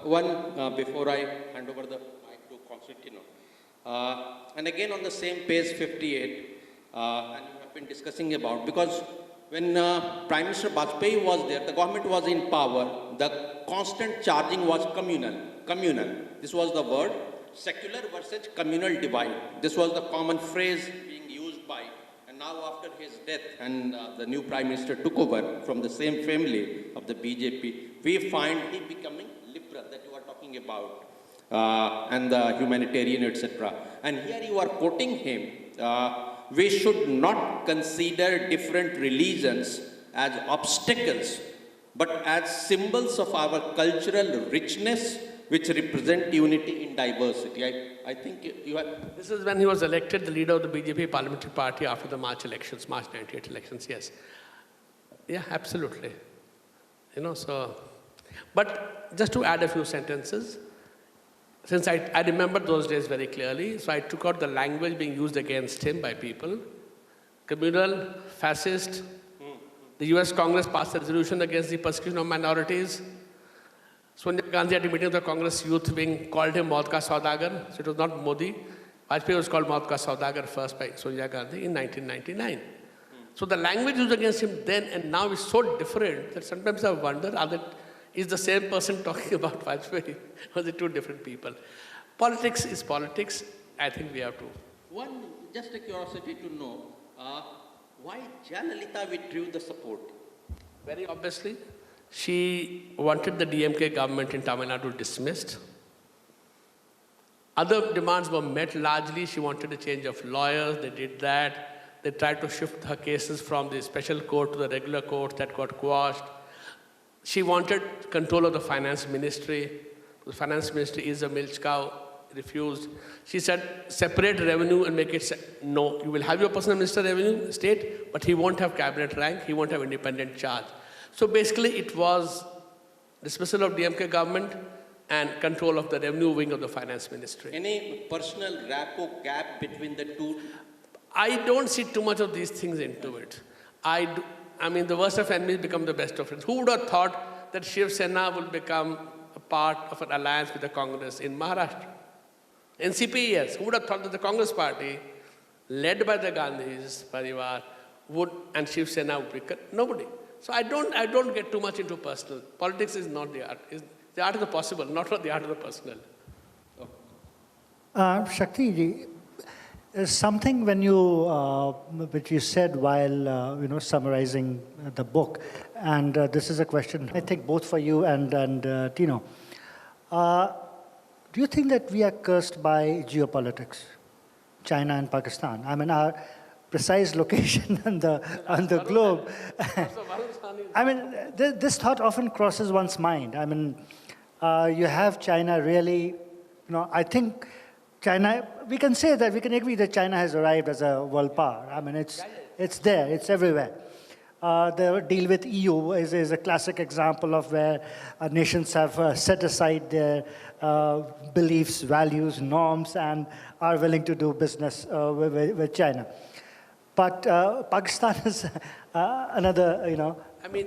Before I hand over the mic to Constantino, and again on the same page 58, and we have been discussing about, because when Prime Minister Vajpayee was there, the government was in power, the constant charging was communal. This was the word, secular versus communal divide. This was the common phrase being used by, and now after his death and the new Prime Minister took over from the same family of the BJP, we find he becoming liberal, that you are talking about, and the humanitarian, etc. And here you are quoting him, we should not consider different religions as obstacles, but as symbols of our cultural richness, which represent unity in diversity. I think you have... This is when he was elected the leader of the BJP parliamentary party after the March 98 elections, yes. Yeah, absolutely. You know, so... But just to add a few sentences, since I remember those days very clearly, so I took out the language being used against him by people. Communal, fascist. The US Congress passed a resolution against the persecution of minorities. Sonia Gandhi at a meeting of the Congress youth wing called him Maut ka Saudagar. So it was not Modi. Vajpayee was called Maut ka Saudagar first by Sonia Gandhi in 1999. So the language used against him then and now is so different that sometimes I wonder, is the same person talking about Vajpayee? Or are they two different people? Politics is politics. I think we have to. Just a curiosity to know, why Jayalalitha withdrew the support? Very obviously, she wanted the DMK government in Tamil Nadu dismissed. Other demands were met largely. She wanted a change of lawyers. They did that. They tried to shift her cases from the special court to the regular court. That got quashed. She wanted control of the finance ministry. The finance ministry is a milch cow. Refused. She said, separate revenue and make it, no, you will have your personal minister revenue, state, but he won't have cabinet rank, he won't have independent charge. So basically it was dismissal of DMK government and control of the revenue wing of the finance ministry. Any personal rapport gap between the two? I don't see too much of these things into it. I mean, the worst of enemies become the best of friends. Who would have thought that Shiv Sena will become a part of an alliance with the Congress in Maharashtra? NCP, yes. Who would have thought that the Congress party, led by the Gandhis, Parivar, would, and Shiv Sena would become, nobody. So I don't get too much into personal. Politics is not the art. It's the art of the possible, not the art of the personal. Shakti ji, something which you said while summarizing the book, and this is a question I think both for you and Tino. Do you think that we are cursed by geopolitics, China and Pakistan? I mean, our precise location on the globe. I mean, this thought often crosses one's mind. I mean, you have China really, I think China, we can say that, we can agree that China has arrived as a world power. I mean, it's there, it's everywhere. The deal with EU is a classic example of where nations have set aside their beliefs, values, norms, and are willing to do business with China. But Pakistan is another,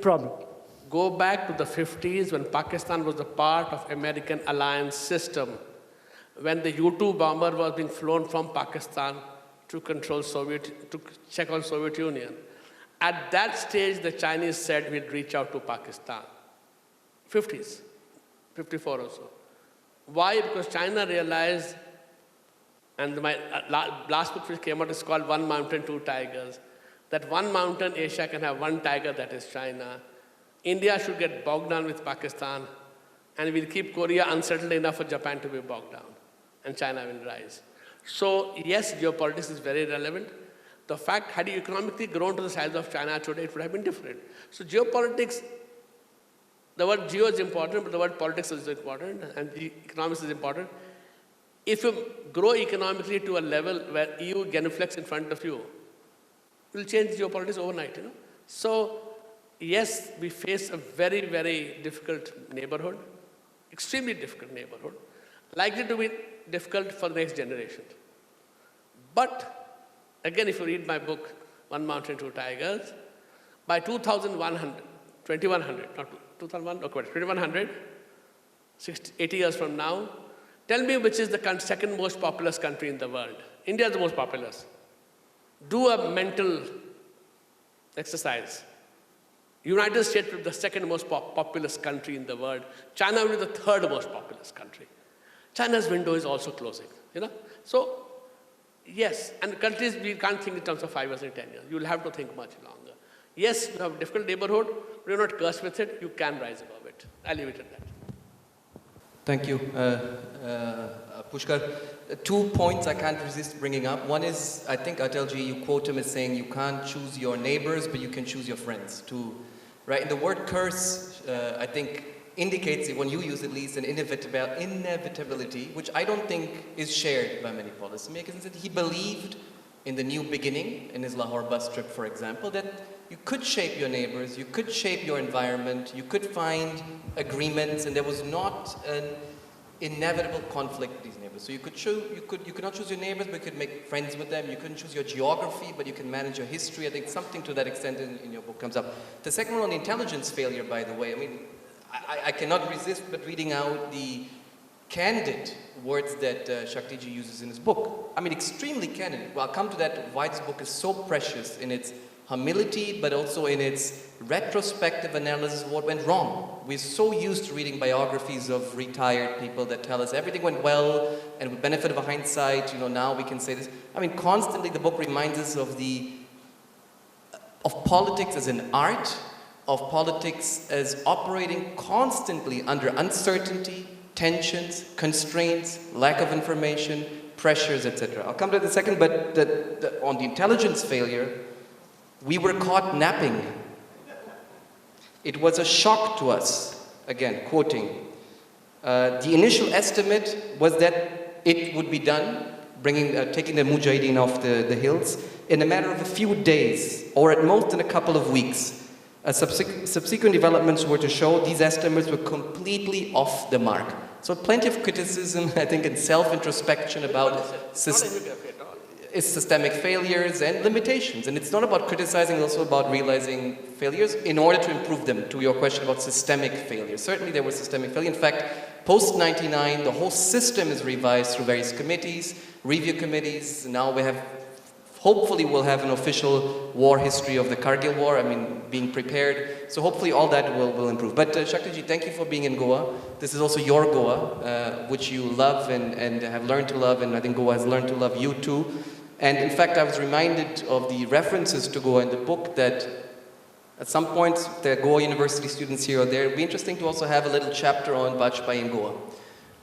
problem. Go back to the 50s when Pakistan was a part of American alliance system, when the U-2 bomber was being flown from Pakistan to check on Soviet Union. At that stage, the Chinese said we'd reach out to Pakistan. 50s, 54 or so. Why? Because China realized, and my last book which came out is called One Mountain, Two Tigers, that one mountain, Asia, can have one tiger, that is China. India should get bogged down with Pakistan, and we'll keep Korea unsettled enough for Japan to be bogged down, and China will rise. So yes, geopolitics is very relevant. The fact, had you economically grown to the size of China today, it would have been different. So geopolitics, the word geo is important, but the word politics is important, and economics is important. If you grow economically to a level where EU genuflects in front of you, it will change geopolitics overnight, So, yes, we face a very, very difficult neighborhood, extremely difficult neighborhood, likely to be difficult for the next generation. But, again, if you read my book, One Mountain, Two Tigers, by 2100, not 2001, okay, 2100, 80 years from now, tell me which is the second most populous country in the world. India is the most populous. Do a mental exercise. United States will be the second most populous country in the world. China will be the third most populous country. China's window is also closing, you know. So, yes, and countries, we can't think in terms of 5 years and 10 years. You'll have to think much longer. Yes, you have a difficult neighborhood, but you're not cursed with it. You can rise above it. I'll leave it at that. Thank you, Pushkar. 2 points I can't resist bringing up. One is, I think Atalji, you quote him as saying, you can't choose your neighbors, but you can choose your friends too. Right? And the word curse, I think, indicates, when you use at least, an inevitability, which I don't think is shared by many policymakers. That he believed in the new beginning, in his Lahore bus trip, for example, that you could shape your neighbors, you could shape your environment, you could find agreements, and there was not an inevitable conflict with these neighbors. So you could not choose your neighbors, but you could make friends with them. You couldn't choose your geography, but you can manage your history. I think something to that extent in your book comes up. The second one on the intelligence failure, by the way, I mean, I cannot resist but reading out the candid words that Shaktiji uses in his book. I mean, extremely candid. Well, I'll come to that, why this book is so precious in its humility, but also in its retrospective analysis of what went wrong. We're so used to reading biographies of retired people that tell us everything went well, and with benefit of hindsight, you know, now we can say this. I mean, constantly the book reminds us of politics as an art, of politics as operating constantly under uncertainty, tensions, constraints, lack of information, pressures, etc. I'll come to that in a second, but on the intelligence failure, we were caught napping. It was a shock to us, again, quoting. The initial estimate was that it would be done, taking the Mujahideen off the hills, in a matter of a few days, or at most in a couple of weeks. Subsequent developments were to show these estimates were completely off the mark. So plenty of criticism, I think, and self-introspection about systemic failures and limitations. And it's not about criticizing, it's also about realizing failures in order to improve them, to your question about systemic failure. Certainly there was systemic failure. In fact, post-99, the whole system is revised through various committees, review committees. Now we have, hopefully we'll have an official war history of the Kargil War, I mean, being prepared. So hopefully all that will improve. But Shaktiji, thank you for being in Goa. This is also your Goa, which you love and have learned to love, and I think Goa has learned to love you too. And in fact, I was reminded of the references to Goa in the book that at some point, there are Goa University students here or there. It would be interesting to also have a little chapter on Vajpayee in Goa,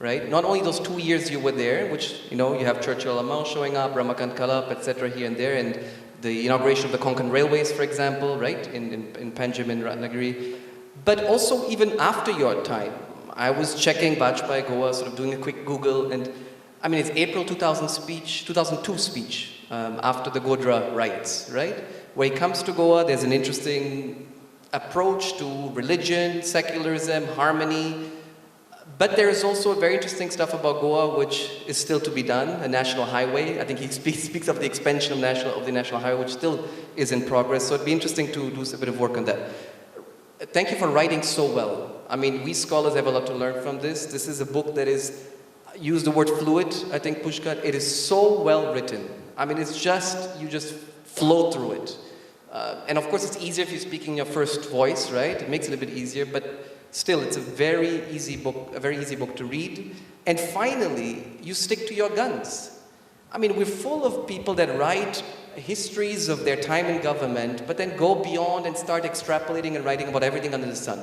right? Not only those 2 years you were there, which, you know, you have Churchill Amau showing up, Ramakant Kalap, etc. here and there, and the inauguration of the Konkani railways, for example, right, in Panjim and Ratnagiri. But also even after your time, I was checking Vajpayee Goa, sort of doing a quick Google, and I mean, it's April 2002 speech, after the Godhra riots, right? Where he comes to Goa, there's an interesting approach to religion, secularism, harmony. But there is also very interesting stuff about Goa, which is still to be done, a national highway. I think he speaks of the expansion of the national highway, which still is in progress. So it'd be interesting to do a bit of work on that. Thank you for writing so well. I mean, we scholars have a lot to learn from this. This is a book that is, use the word fluid, I think, Pushkar. It is so well written. I mean, it's just, you just flow through it. And of course, it's easier if you speak in your first voice, right? It makes it a bit easier, but still, it's a very easy book to read. And finally, you stick to your guns. I mean, we're full of people that write histories of their time in government, but then go beyond and start extrapolating and writing about everything under the sun.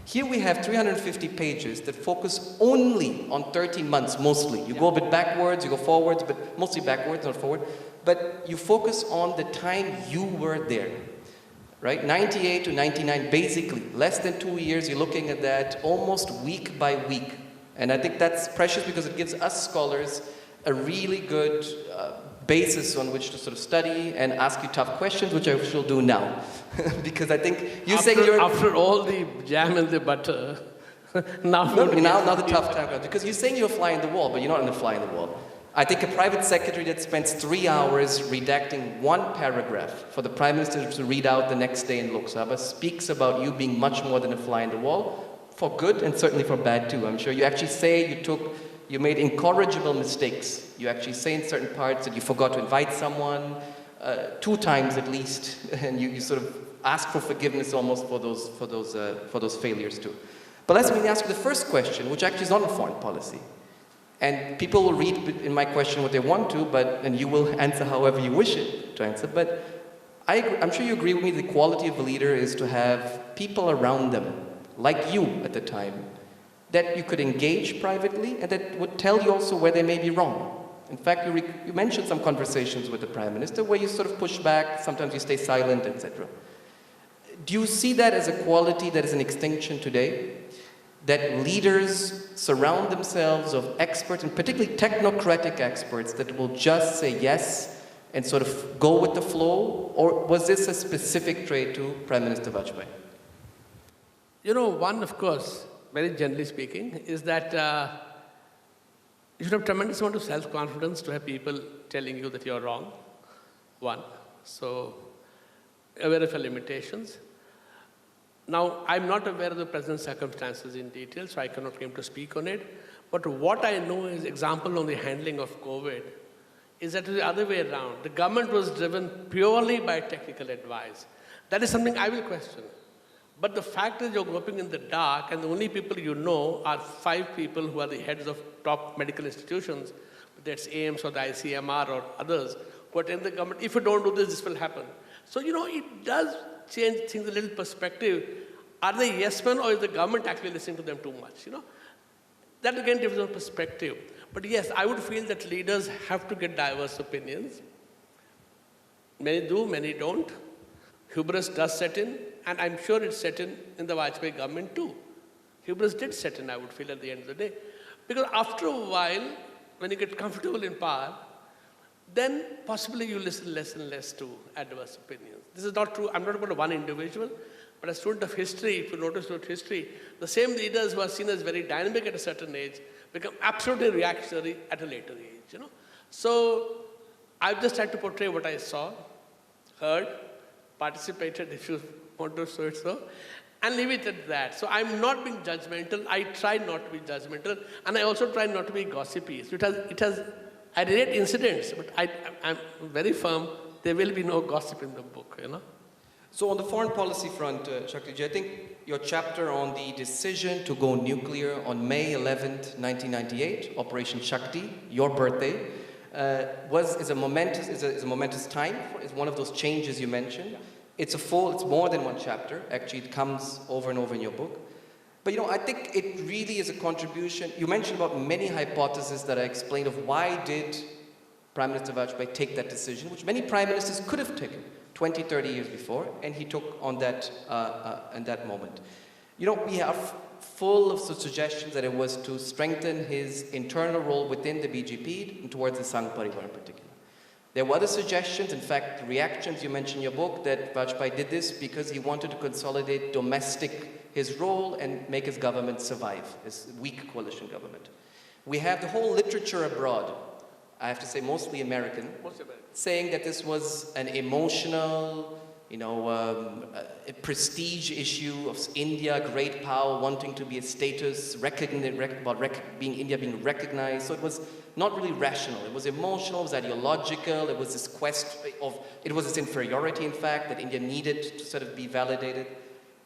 Here we have 350 pages that focus only on 13 months, mostly. You go a bit backwards, you go forwards, but mostly backwards, not forward. But you focus on the time you were there, right? 98 to 99, basically. Less than 2 years, you're looking at that almost week by week. And I think that's precious because it gives us scholars a really good basis on which to sort of study and ask you tough questions, which I shall do now. Because I think you saying you're... After all the jam and the butter, now the tough time comes. Because you're saying you're a fly in the wall, but you're not in the fly in the wall. I think a private secretary that spends 3 hours redacting one paragraph for the Prime Minister to read out the next day in Lok Sabha speaks about you being much more than a fly in the wall. for good and certainly for bad too. I'm sure you actually say you made incorrigible mistakes. You actually say in certain parts that you forgot to invite someone 2 times at least, and you sort of ask for forgiveness almost for those failures too. But let me ask you the first question, which actually is not on foreign policy. And people will read in my question what they want to, and you will answer however you wish it to answer. But I'm sure you agree with me, the quality of a leader is to have people around them, like you at the time, that you could engage privately and that would tell you also where they may be wrong. In fact, you mentioned some conversations with the Prime Minister where you sort of push back, sometimes you stay silent, etc. Do you see that as a quality that is in extinction today? That leaders surround themselves of experts, and particularly technocratic experts, that will just say yes and sort of go with the flow? Or was this a specific trait to Prime Minister Vajpayee? You know, one, of course, very generally speaking, is that you should have tremendous amount of self-confidence to have people telling you that you're wrong. One. So, aware of your limitations. Now, I'm not aware of the present circumstances in detail, so I cannot claim to speak on it. But what I know is, example on the handling of COVID, is that it was the other way around. The government was driven purely by technical advice. That is something I will question. But the fact is you're groping in the dark, and the only people you know are 5 people who are the heads of top medical institutions, that's AIMS or the ICMR or others, who attend the government. If you don't do this, this will happen. So, you know, it does change things a little perspective. Are they yes men, or is the government actually listening to them too much? You know, that again gives a perspective. But yes, I would feel that leaders have to get diverse opinions. Many do, many don't. Hubris does set in, and I'm sure it's set in the Vajpayee government too. Hubris did set in, I would feel, at the end of the day. Because after a while, when you get comfortable in power, then possibly you listen less and less to adverse opinions. This is not true. I'm not about one individual, but a student of history, if you notice throughout history, the same leaders who are seen as very dynamic at a certain age become absolutely reactionary at a later age, you know. So I've just tried to portray what I saw, heard, participated, if you want to say it so, and leave it at that. So I'm not being judgmental. I try not to be judgmental, and I also try not to be gossipy. So I relate incidents, but I'm very firm, there will be no gossip in the book, you know. So on the foreign policy front, Shakti, I think your chapter on the decision to go nuclear on May 11th, 1998, Operation Shakti, your birthday, is a momentous time. It's one of those changes you mentioned. It's more than one chapter. Actually, it comes over and over in your book. But, you know, I think it really is a contribution. You mentioned about many hypotheses that I explained of why did Prime Minister Vajpayee take that decision, which many prime ministers could have taken 20, 30 years before, and he took on that in that moment. You know, we are full of suggestions that it was to strengthen his internal role within the BJP and towards the Sangh Parivar in particular. There were other suggestions, in fact, reactions you mentioned in your book, that Vajpayee did this because he wanted to consolidate his role and make his government survive, his weak coalition government. We have the whole literature abroad, I have to say mostly American, saying that this was an emotional, a prestige issue of India, great power, wanting to be a status, India being recognized. So it was not really rational. It was emotional, it was ideological, it was this it was this inferiority, in fact, that India needed to sort of be validated.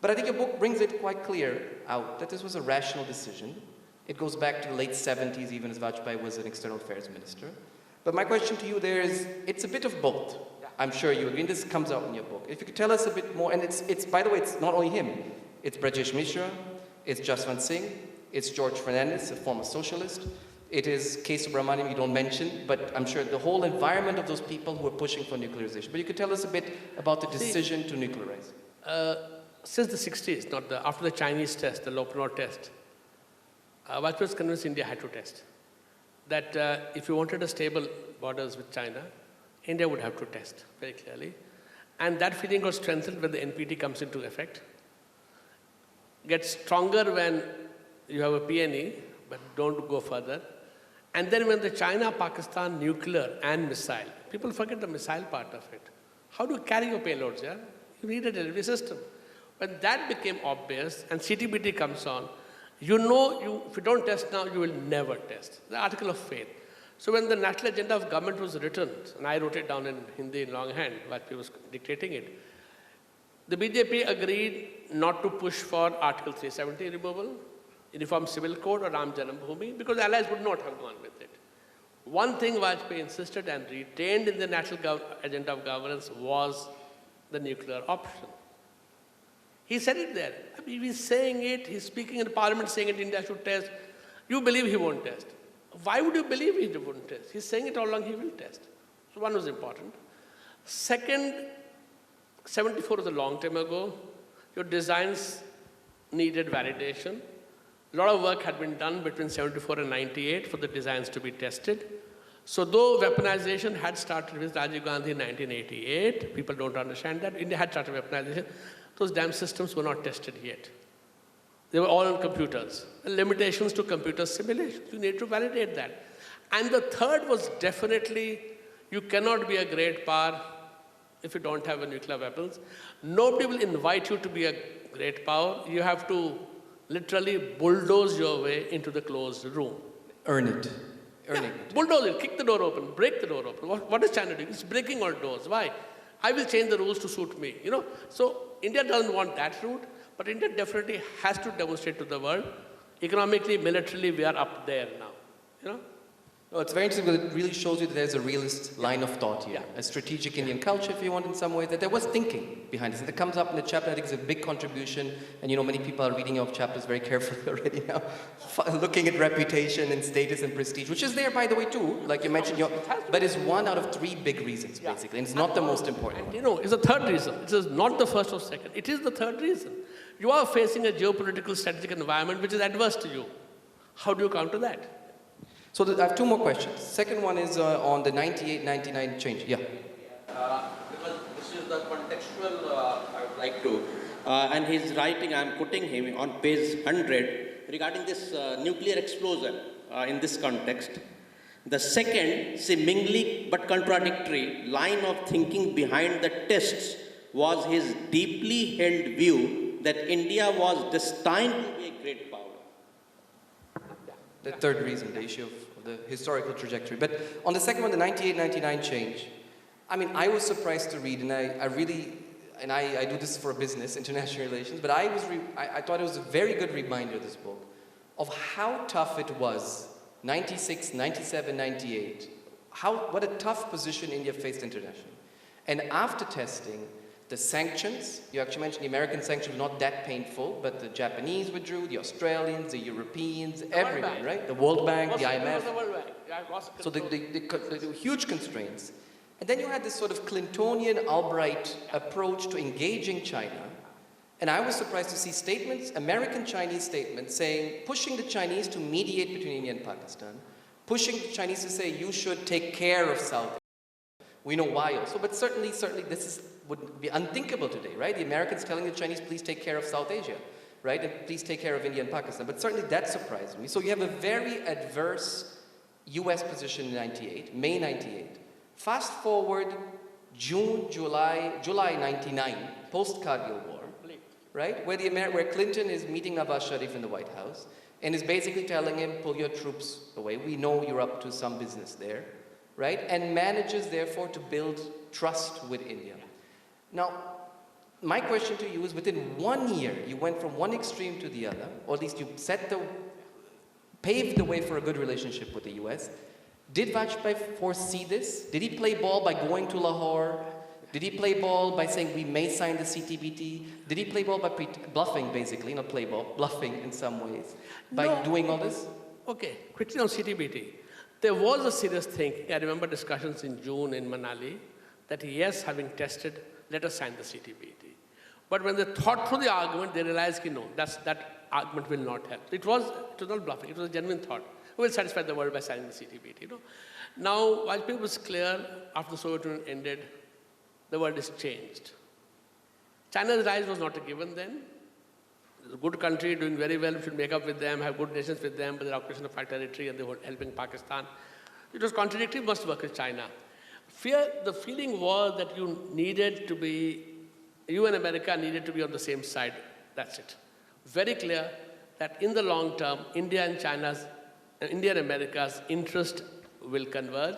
But I think your book brings it quite clear out that this was a rational decision. It goes back to the late 70s, even as Vajpayee was an external affairs minister. But my question to you there is, it's a bit of both. I'm sure you agree, and this comes out in your book. If you could tell us a bit more, and it's by the way, it's not only him. It's Brajesh Mishra, it's Jaswant Singh, it's George Fernandes, a former socialist. It is K. Subramaniam, you don't mention, but I'm sure the whole environment of those people who are pushing for nuclearization. But you could tell us a bit about the decision to nuclearize. Since the 60s, after the Chinese test, the Lopnor test, Vajpayee was convinced India had to test. That if you wanted a stable borders with China, India would have to test, very clearly. And that feeling got strengthened when the NPT comes into effect. Gets stronger when you have a PNE, but don't go further. And then when the China-Pakistan nuclear and missile, people forget the missile part of it. How do you carry your payloads, yeah? You need a delivery system. When that became obvious and CTBT comes on, You know, if you don't test now, you will never test. The article of faith. So when the national agenda of government was written, and I wrote it down in Hindi in longhand, Vajpayee was dictating it, the BJP agreed not to push for Article 370 removal, Uniform Civil Code or Ram Janambhoomi, because allies would not have gone with it. One thing Vajpayee insisted and retained in the national agenda of governance was the nuclear option. He said it there. I mean, he's saying it, he's speaking in parliament saying it, India should test. You believe he won't test. Why would you believe he won't test? He's saying it all along, he will test. So one was important. Second, 74 was a long time ago. Your designs needed validation. A lot of work had been done between 74 and 98 for the designs to be tested. So though weaponization had started with Rajiv Gandhi in 1988, people don't understand that, India had started weaponization, those damn systems were not tested yet. They were all on computers. The limitations to computer simulations, you need to validate that. And the third was definitely, you cannot be a great power if you don't have a nuclear weapons. Nobody will invite you to be a great power. You have to literally bulldoze your way into the closed room. Earn it. Earning it. Bulldoze it, kick the door open, break the door open. What is China doing? It's breaking all doors. Why? I will change the rules to suit me. You know, so India doesn't want that route, but India definitely has to demonstrate to the world, economically, militarily, we are up there now. You know? No, it's very interesting because it really shows you that there's a realist line of thought here. Yeah. A strategic Indian culture, if you want, in some way, that there was thinking behind this. And that comes up in the chapter, I think it's a big contribution. And you know, many people are reading your chapters very carefully already now, looking at reputation and status and prestige, which is there, by the way, too, like you mentioned, but it's one out of three big reasons, basically. And it's not the most important one. You know, it's the third reason. It is not the first or second. It is the third reason. You are facing a geopolitical strategic environment which is adverse to you. How do you counter that? So I have two more questions. Second one is on the 98-99 change. Yeah. Because this is the contextual I would like to, and he's writing, I'm quoting him on page 100 regarding this nuclear explosion in this context. The second, seemingly but contradictory line of thinking behind the tests was his deeply held view that India was destined to be a great power. The third reason, the issue of the historical trajectory. But on the second one, the 98-99 change, I mean, I was surprised to read, and I really, and I do this for business, international relations, but I thought it was a very good reminder, this book, of how tough it was, 96, 97, 98, what a tough position India faced internationally. And after testing, the sanctions, you actually mentioned the American sanctions were not that painful, but the Japanese withdrew, the Australians, the Europeans, everyone, right? The World Bank, the IMF. So the huge constraints. And then you had this sort of Clintonian, Albright approach to engaging China. And I was surprised to see statements, American-Chinese statements, saying, pushing the Chinese to mediate between India and Pakistan, pushing the Chinese to say, you should take care of South Asia. We know why also, but certainly this would be unthinkable today, right? The Americans telling the Chinese, please take care of South Asia, right? And please take care of India and Pakistan. But certainly that surprised me. So you have a very adverse US position in 98, May 98. Fast forward July 99, post-Kargil War, right? Where Clinton is meeting Nawaz Sharif in the White House and is basically telling him, pull your troops away. We know you're up to some business there. Right? And manages, therefore, to build trust with India. Now, my question to you is, within 1 year, you went from one extreme to the other, or at least you paved the way for a good relationship with the US. Did Vajpayee foresee this? Did he play ball by going to Lahore? Did he play ball by saying, we may sign the CTBT? Did he play ball by bluffing, basically, not play ball, bluffing in some ways, by doing all this? Okay, quickly on CTBT. There was a serious thinking. I remember discussions in June in Manali that yes, having tested, let us sign the CTBT. But when they thought through the argument, they realized, no, that argument will not help. It was not bluffing. It was a genuine thought. We will satisfy the world by signing the CTBT. You know? Now, Vajpayee was clear after the Soviet Union ended, the world is changed. China's rise was not a given then. It's a good country, doing very well, we should make up with them, have good relations with them, but the occupation of our territory and they were helping Pakistan. It was contradictory, must work with China. The feeling was that you and America needed to be on the same side. That's it. Very clear. that in the long term, India and America's interest will converge.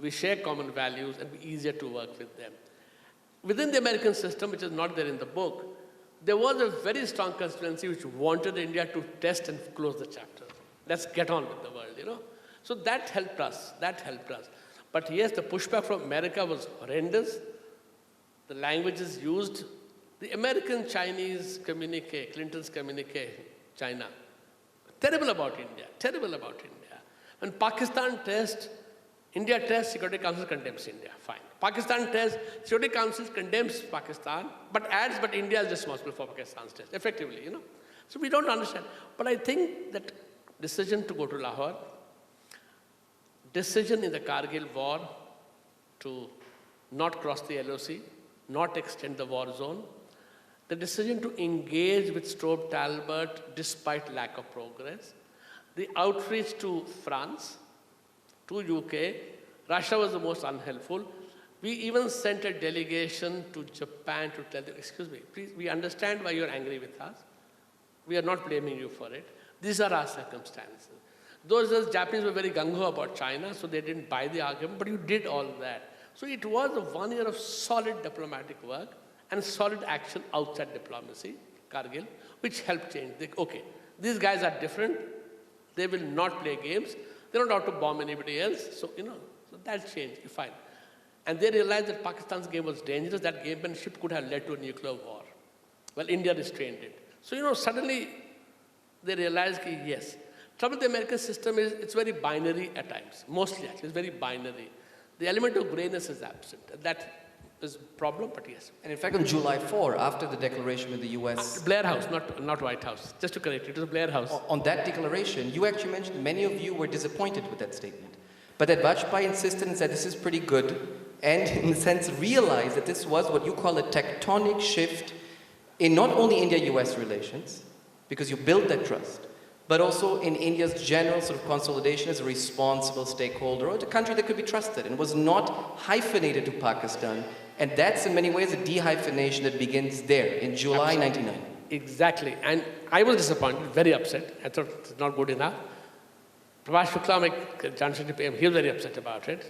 We share common values and be easier to work with them. Within the American system, which is not there in the book, there was a very strong constituency which wanted India to test and close the chapter. Let's get on with the world, you know. So that helped us. But yes, the pushback from America was horrendous. The languages used, the American-Chinese communique, Clinton's communique, China, terrible about India. When Pakistan tests, India tests, Security Council condemns India, fine. Pakistan tests, Security Council condemns Pakistan, but adds, but India is responsible for Pakistan's test, effectively, you know. So we don't understand. But I think that decision to go to Lahore, decision in the Kargil war to not cross the LOC, not extend the war zone, the decision to engage with Strobe Talbot despite lack of progress, the outreach to France, to UK, Russia was the most unhelpful. We even sent a delegation to Japan to tell them, excuse me, please, we understand why you're angry with us. We are not blaming you for it. These are our circumstances. Those Japanese were very gung-ho about China, so they didn't buy the argument, but you did all that. So it was 1 year of solid diplomatic work and solid action outside diplomacy, Kargil, which helped change. Okay, these guys are different. They will not play games. They're not out to bomb anybody else. So, you know, so that changed, fine. And they realized that Pakistan's game was dangerous. That gamemanship could have led to a nuclear war. Well, India restrained it. So, you know, suddenly they realized, yes. Trouble with the American system is it's very binary at times. Mostly, actually, it's very binary. The element of grayness is absent. That is a problem, but yes. And in fact, on July 4, after the declaration with the US... Blair House, not White House. Just to correct it was Blair House. On that declaration, you actually mentioned many of you were disappointed with that statement. But that Vajpayee insisted and said this is pretty good, and in a sense realized that this was what you call a tectonic shift in not only India-US relations, because you built that trust, but also in India's general sort of consolidation as a responsible stakeholder, or a country that could be trusted and was not hyphenated to Pakistan. And that's in many ways a dehyphenation that begins there in July 99. Exactly. And I was disappointed, very upset. I thought it's not good enough. Prabhat Shukla, he was very upset about it,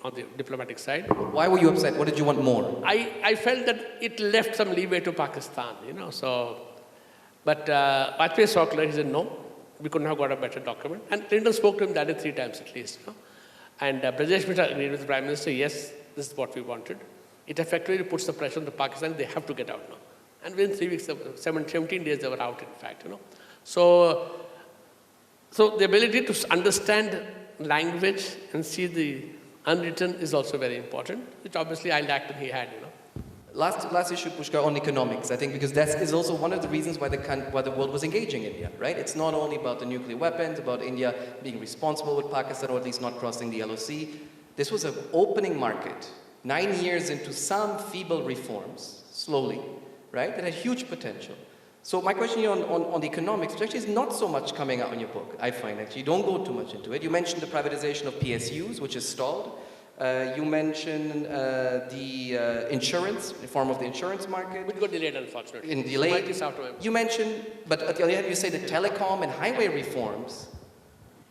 on the diplomatic side. Why were you upset? What did you want more? I felt that it left some leeway to Pakistan, you know, so... But Vajpayee saw clearly, he said, no, we couldn't have got a better document. And Clinton spoke to him that 3 times at least. You know? And Brajesh Mishra agreed with the Prime Minister, yes, this is what we wanted. It effectively puts the pressure on the Pakistan, they have to get out now. And within 3 weeks, 17 days, they were out, in fact. You know? So the ability to understand language and see the unwritten is also very important, which obviously I lacked and he had, you know. Last issue, Pushkar, on economics, I think, because that is also one of the reasons why the world was engaging India, right? It's not only about the nuclear weapons, about India being responsible with Pakistan, or at least not crossing the LOC. This was an opening market, 9 years into some feeble reforms, slowly, right, that had huge potential. So my question here on the economics, which actually is not so much coming out in your book, I find, actually. You don't go too much into it. You mentioned the privatization of PSUs, which is stalled. You mentioned the insurance, reform of the insurance market. Which got delayed, unfortunately. Delayed. You mentioned, but at the other hand, you say the telecom and highway reforms,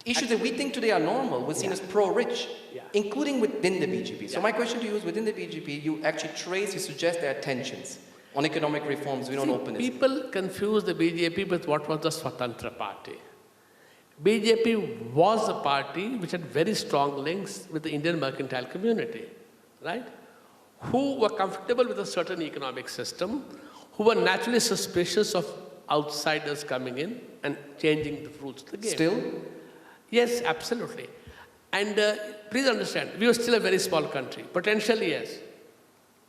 issues that we think today are normal, were seen as pro-rich, including within the BJP. So my question to you is, within the BJP, you actually you suggest there are tensions on economic reforms. We don't open it. People confuse the BJP with what was the Swatantra Party. BJP was a party which had very strong links with the Indian mercantile community, right? Who were comfortable with a certain economic system, who were naturally suspicious of outsiders coming in and changing the rules of the game. Still? Yes, absolutely. And please understand, we were still a very small country. Potentially, yes.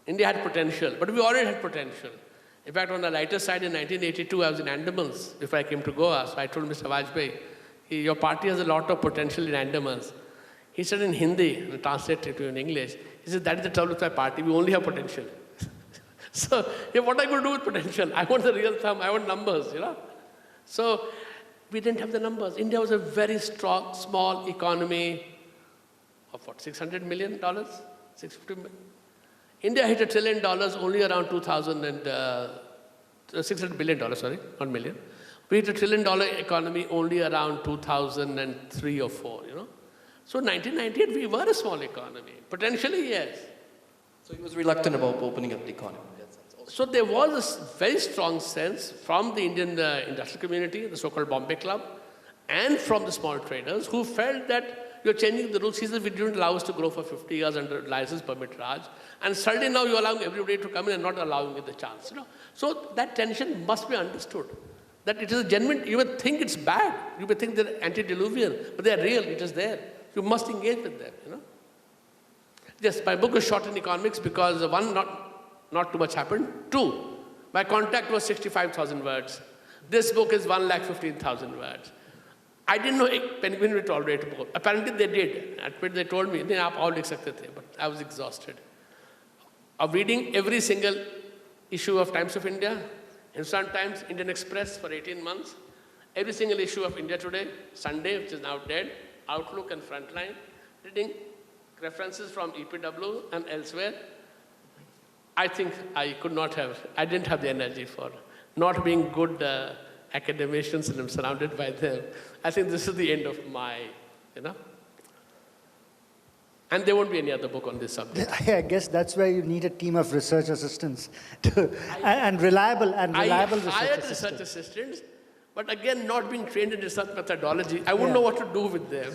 India had potential, but we already had potential. In fact, on the lighter side, in 1982, I was in Andamans before I came to Goa. So I told Mr. Vajpayee, your party has a lot of potential in Andamans. He said in Hindi, and I translated it to in English, he said, that is the trouble with my party, we only have potential. So, what are you going to do with potential? I want the real thumb, I want numbers, you know. So, we didn't have the numbers. India was a very strong, small economy of what, $600 million? $650 million? India hit $1 trillion only around $600 billion, sorry, not million. We hit $1 trillion economy only around 2003 or 4, So 1998, we were a small economy. Potentially, yes. So he was reluctant about opening up the economy in that sense also. So there was a very strong sense from the Indian industrial community, the so-called Bombay Club, and from the small traders who felt that you're changing the rules. He said, we didn't allow us to grow for 50 years under license permit Raj. And suddenly now you're allowing everybody to come in and not allowing it the chance. So that tension must be understood. That it is a genuine, you would think it's bad. You would think they're antediluvian, but they're real, it is there. You must engage with them, Yes, my book is short in economics because one, not too much happened. Two, my contact was 65,000 words. This book is 1,15,000 words. I didn't know Penguin would tolerate both. Apparently they did. They told me, "Nahi, aap aur likh sakte the," but I was exhausted. Of reading every single issue of Times of India, Hindustan Times, Indian Express for 18 months, every single issue of India Today, Sunday, which is now dead, Outlook and Frontline, reading references from EPW and elsewhere. I think I didn't have the energy for not being good academicians and I'm surrounded by them. I think this is the end of my, And there won't be any other book on this subject. I guess that's where you need a team of research assistants and reliable research hired assistants. research assistants, but again, not being trained in research methodology, I wouldn't know what to do with them.